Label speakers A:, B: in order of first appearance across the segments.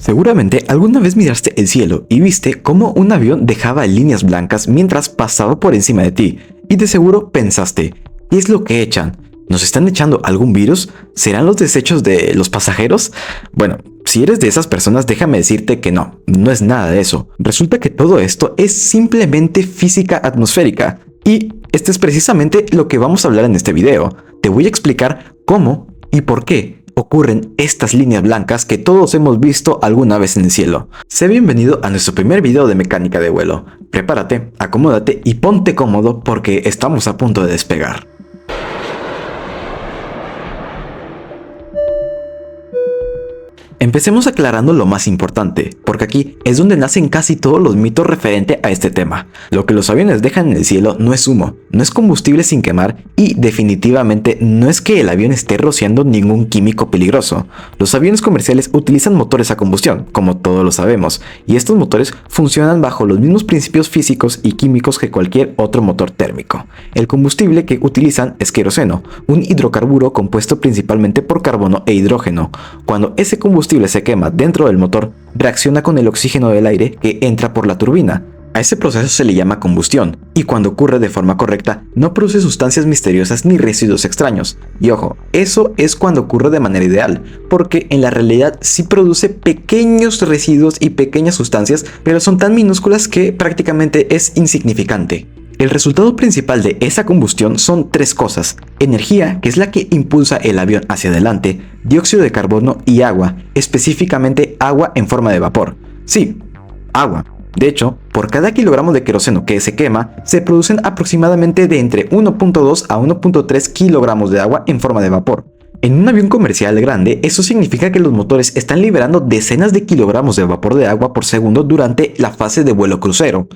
A: Seguramente alguna vez miraste el cielo y viste cómo un avión dejaba líneas blancas mientras pasaba por encima de ti, y de seguro pensaste, ¿qué es lo que echan? ¿Nos están echando algún virus? ¿Serán los desechos de los pasajeros? Bueno, si eres de esas personas, déjame decirte que no es nada de eso. Resulta que todo esto es simplemente física atmosférica, y esto es precisamente lo que vamos a hablar en este video. Te voy a explicar cómo y por qué ocurren estas líneas blancas que todos hemos visto alguna vez en el cielo. Sé bienvenido a nuestro primer video de mecánica de vuelo. Prepárate, acomódate y ponte cómodo porque estamos a punto de despegar. Empecemos aclarando lo más importante, porque aquí es donde nacen casi todos los mitos referente a este tema. Lo que los aviones dejan en el cielo no es humo, no es combustible sin quemar y definitivamente no es que el avión esté rociando ningún químico peligroso. Los aviones comerciales utilizan motores a combustión, como todos lo sabemos, y estos motores funcionan bajo los mismos principios físicos y químicos que cualquier otro motor térmico. El combustible que utilizan es queroseno, un hidrocarburo compuesto principalmente por carbono e hidrógeno. Cuando ese combustible se quema dentro del motor, reacciona con el oxígeno del aire que entra por la turbina. A ese proceso se le llama combustión, y cuando ocurre de forma correcta, no produce sustancias misteriosas ni residuos extraños. Y ojo, eso es cuando ocurre de manera ideal, porque en la realidad sí produce pequeños residuos y pequeñas sustancias, pero son tan minúsculas que prácticamente es insignificante. El resultado principal de esa combustión son tres cosas: energía, que es la que impulsa el avión hacia adelante, dióxido de carbono y agua, específicamente agua en forma de vapor. Sí, agua. De hecho, por cada kilogramo de queroseno que se quema, se producen aproximadamente de entre 1.2 a 1.3 kilogramos de agua en forma de vapor. En un avión comercial grande, eso significa que los motores están liberando decenas de kilogramos de vapor de agua por segundo durante la fase de vuelo crucero.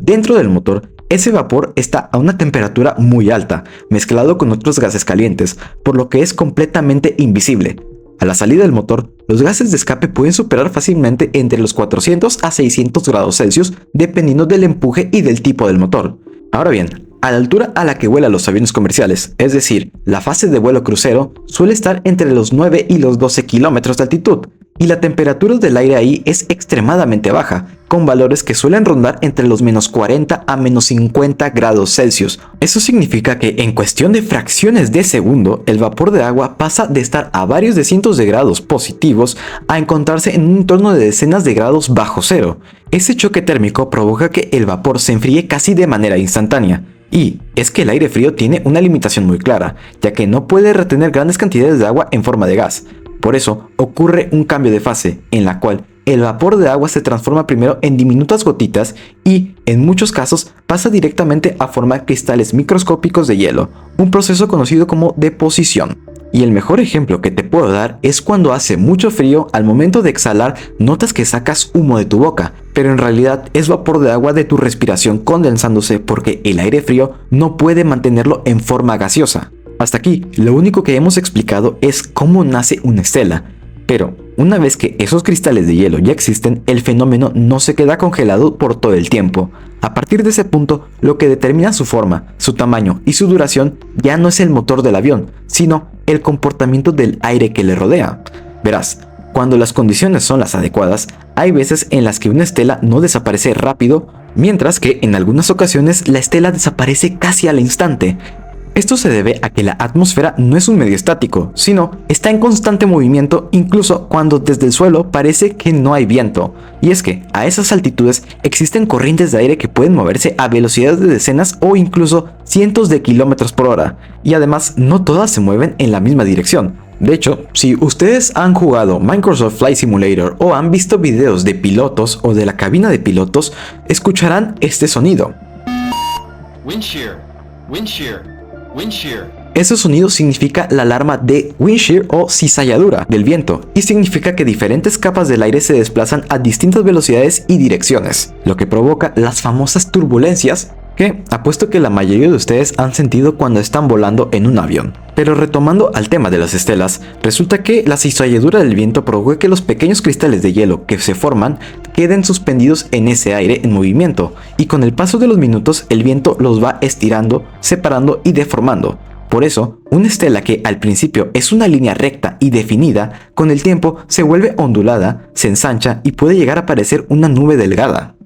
A: Dentro del motor, ese vapor está a una temperatura muy alta, mezclado con otros gases calientes, por lo que es completamente invisible. A la salida del motor, los gases de escape pueden superar fácilmente entre los 400 a 600 grados Celsius, dependiendo del empuje y del tipo del motor. Ahora bien, a la altura a la que vuelan los aviones comerciales, es decir, la fase de vuelo crucero, suele estar entre los 9 y los 12 kilómetros de altitud, y la temperatura del aire ahí es extremadamente baja, con valores que suelen rondar entre los menos 40 a menos 50 grados Celsius. Eso significa que en cuestión de fracciones de segundo, el vapor de agua pasa de estar a varios de cientos de grados positivos a encontrarse en un entorno de decenas de grados bajo cero. Ese choque térmico provoca que el vapor se enfríe casi de manera instantánea. Y es que el aire frío tiene una limitación muy clara, ya que no puede retener grandes cantidades de agua en forma de gas. Por eso ocurre un cambio de fase, en la cual el vapor de agua se transforma primero en diminutas gotitas y, en muchos casos, pasa directamente a formar cristales microscópicos de hielo, un proceso conocido como deposición. Y el mejor ejemplo que te puedo dar es cuando hace mucho frío. Al momento de exhalar notas que sacas humo de tu boca, pero en realidad es vapor de agua de tu respiración condensándose porque el aire frío no puede mantenerlo en forma gaseosa. Hasta aquí, lo único que hemos explicado es cómo nace una estela. Pero, una vez que esos cristales de hielo ya existen, el fenómeno no se queda congelado por todo el tiempo. A partir de ese punto, lo que determina su forma, su tamaño y su duración ya no es el motor del avión, sino el comportamiento del aire que le rodea. Verás, cuando las condiciones son las adecuadas, hay veces en las que una estela no desaparece rápido, mientras que en algunas ocasiones la estela desaparece casi al instante. Esto se debe a que la atmósfera no es un medio estático, sino está en constante movimiento incluso cuando desde el suelo parece que no hay viento. Y es que a esas altitudes existen corrientes de aire que pueden moverse a velocidades de decenas o incluso cientos de kilómetros por hora. Y además no todas se mueven en la misma dirección. De hecho, si ustedes han jugado Microsoft Flight Simulator o han visto videos de pilotos o de la cabina de pilotos, escucharán este sonido.
B: Wind shear, wind shear. Wind shear.
A: Ese sonido significa la alarma de wind shear o cizalladura del viento, y significa que diferentes capas del aire se desplazan a distintas velocidades y direcciones, lo que provoca las famosas turbulencias que apuesto que la mayoría de ustedes han sentido cuando están volando en un avión. Pero retomando al tema de las estelas, resulta que la cizalladura del viento provoca que los pequeños cristales de hielo que se forman queden suspendidos en ese aire en movimiento, y con el paso de los minutos el viento los va estirando, separando y deformando. Por eso, una estela que al principio es una línea recta y definida, con el tiempo se vuelve ondulada, se ensancha y puede llegar a parecer una nube delgada.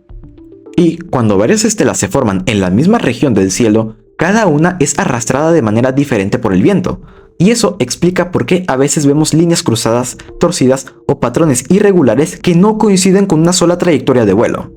A: Y cuando varias estelas se forman en la misma región del cielo, cada una es arrastrada de manera diferente por el viento. Y eso explica por qué a veces vemos líneas cruzadas, torcidas o patrones irregulares que no coinciden con una sola trayectoria de vuelo.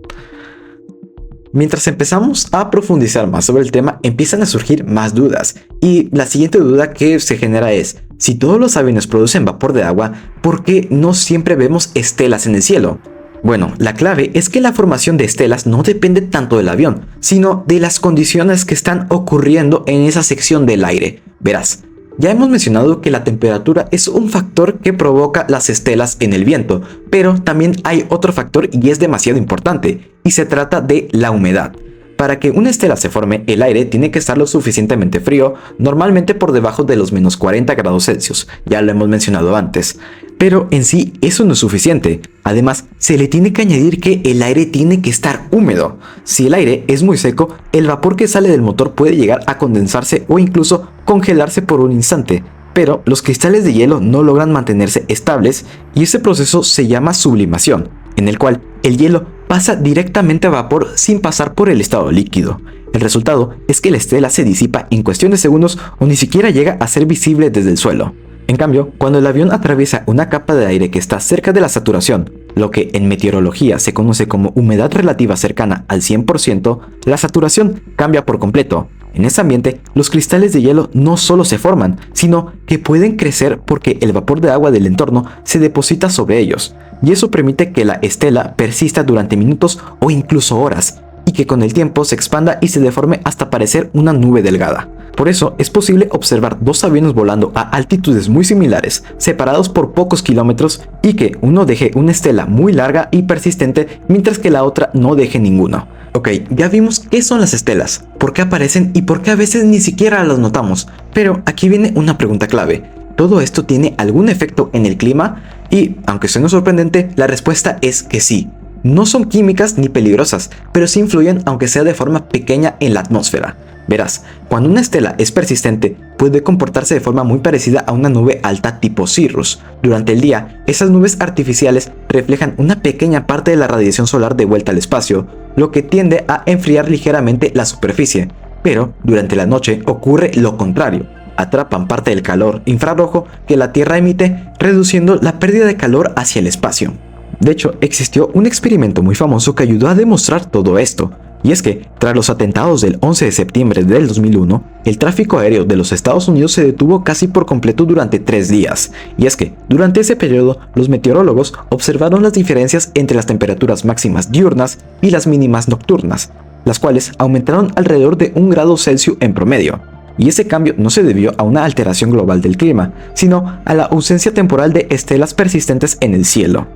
A: Mientras empezamos a profundizar más sobre el tema, empiezan a surgir más dudas. Y la siguiente duda que se genera es, si todos los aviones producen vapor de agua, ¿por qué no siempre vemos estelas en el cielo? Bueno, la clave es que la formación de estelas no depende tanto del avión, sino de las condiciones que están ocurriendo en esa sección del aire. Verás, ya hemos mencionado que la temperatura es un factor que provoca las estelas en el viento, pero también hay otro factor y es demasiado importante, y se trata de la humedad. Para que una estela se forme, el aire tiene que estar lo suficientemente frío, normalmente por debajo de los menos 40 grados Celsius, ya lo hemos mencionado antes. Pero en sí eso no es suficiente, además se le tiene que añadir que el aire tiene que estar húmedo. Si el aire es muy seco, el vapor que sale del motor puede llegar a condensarse o incluso congelarse por un instante, pero los cristales de hielo no logran mantenerse estables y ese proceso se llama sublimación, en el cual el hielo pasa directamente a vapor sin pasar por el estado líquido. El resultado es que la estela se disipa en cuestión de segundos o ni siquiera llega a ser visible desde el suelo. En cambio, cuando el avión atraviesa una capa de aire que está cerca de la saturación, lo que en meteorología se conoce como humedad relativa cercana al 100%, la saturación cambia por completo. En ese ambiente, los cristales de hielo no solo se forman, sino que pueden crecer porque el vapor de agua del entorno se deposita sobre ellos, y eso permite que la estela persista durante minutos o incluso horas, y que con el tiempo se expanda y se deforme hasta parecer una nube delgada. Por eso es posible observar dos aviones volando a altitudes muy similares, separados por pocos kilómetros, y que uno deje una estela muy larga y persistente mientras que la otra no deje ninguno. Ok, ya vimos qué son las estelas, por qué aparecen y por qué a veces ni siquiera las notamos, pero aquí viene una pregunta clave. ¿Todo esto tiene algún efecto en el clima? Y, aunque suene sorprendente, la respuesta es que sí. No son químicas ni peligrosas, pero sí influyen aunque sea de forma pequeña en la atmósfera. Verás, cuando una estela es persistente, puede comportarse de forma muy parecida a una nube alta tipo cirrus. Durante el día, esas nubes artificiales reflejan una pequeña parte de la radiación solar de vuelta al espacio, lo que tiende a enfriar ligeramente la superficie. Pero durante la noche ocurre lo contrario. Atrapan parte del calor infrarrojo que la Tierra emite, reduciendo la pérdida de calor hacia el espacio. De hecho, existió un experimento muy famoso que ayudó a demostrar todo esto. Y es que, tras los atentados del 11 de septiembre del 2001, el tráfico aéreo de los Estados Unidos se detuvo casi por completo durante 3 días. Y es que, durante ese periodo, los meteorólogos observaron las diferencias entre las temperaturas máximas diurnas y las mínimas nocturnas, las cuales aumentaron alrededor de 1 grado Celsius en promedio. Y ese cambio no se debió a una alteración global del clima, sino a la ausencia temporal de estelas persistentes en el cielo.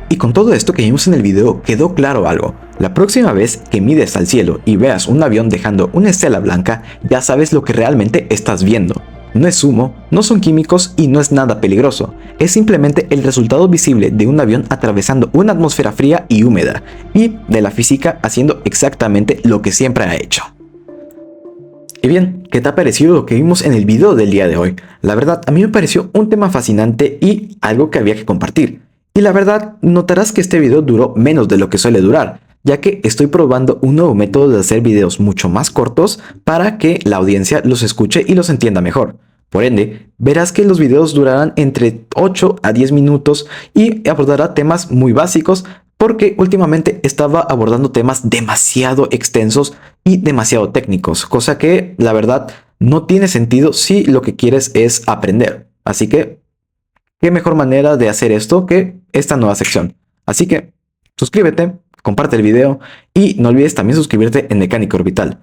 A: Y con todo esto que vimos en el video quedó claro algo. La próxima vez que mires al cielo y veas un avión dejando una estela blanca, ya sabes lo que realmente estás viendo. No es humo, no son químicos y no es nada peligroso. Es simplemente el resultado visible de un avión atravesando una atmósfera fría y húmeda, y de la física haciendo exactamente lo que siempre ha hecho. Y bien, ¿qué te ha parecido lo que vimos en el video del día de hoy? La verdad, a mí me pareció un tema fascinante y algo que había que compartir. Y la verdad, notarás que este video duró menos de lo que suele durar, ya que estoy probando un nuevo método de hacer videos mucho más cortos para que la audiencia los escuche y los entienda mejor. Por ende, verás que los videos durarán entre 8 a 10 minutos y abordará temas muy básicos porque últimamente estaba abordando temas demasiado extensos y demasiado técnicos, cosa que la verdad no tiene sentido si lo que quieres es aprender. Así que ¿qué mejor manera de hacer esto que esta nueva sección? Así que suscríbete, comparte el video y no olvides también suscribirte en Mecánica Orbital.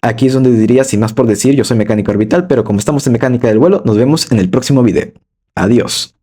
A: Aquí es donde diría, sin más por decir, yo soy Mecánica Orbital, pero como estamos en Mecánica del Vuelo, nos vemos en el próximo video. Adiós.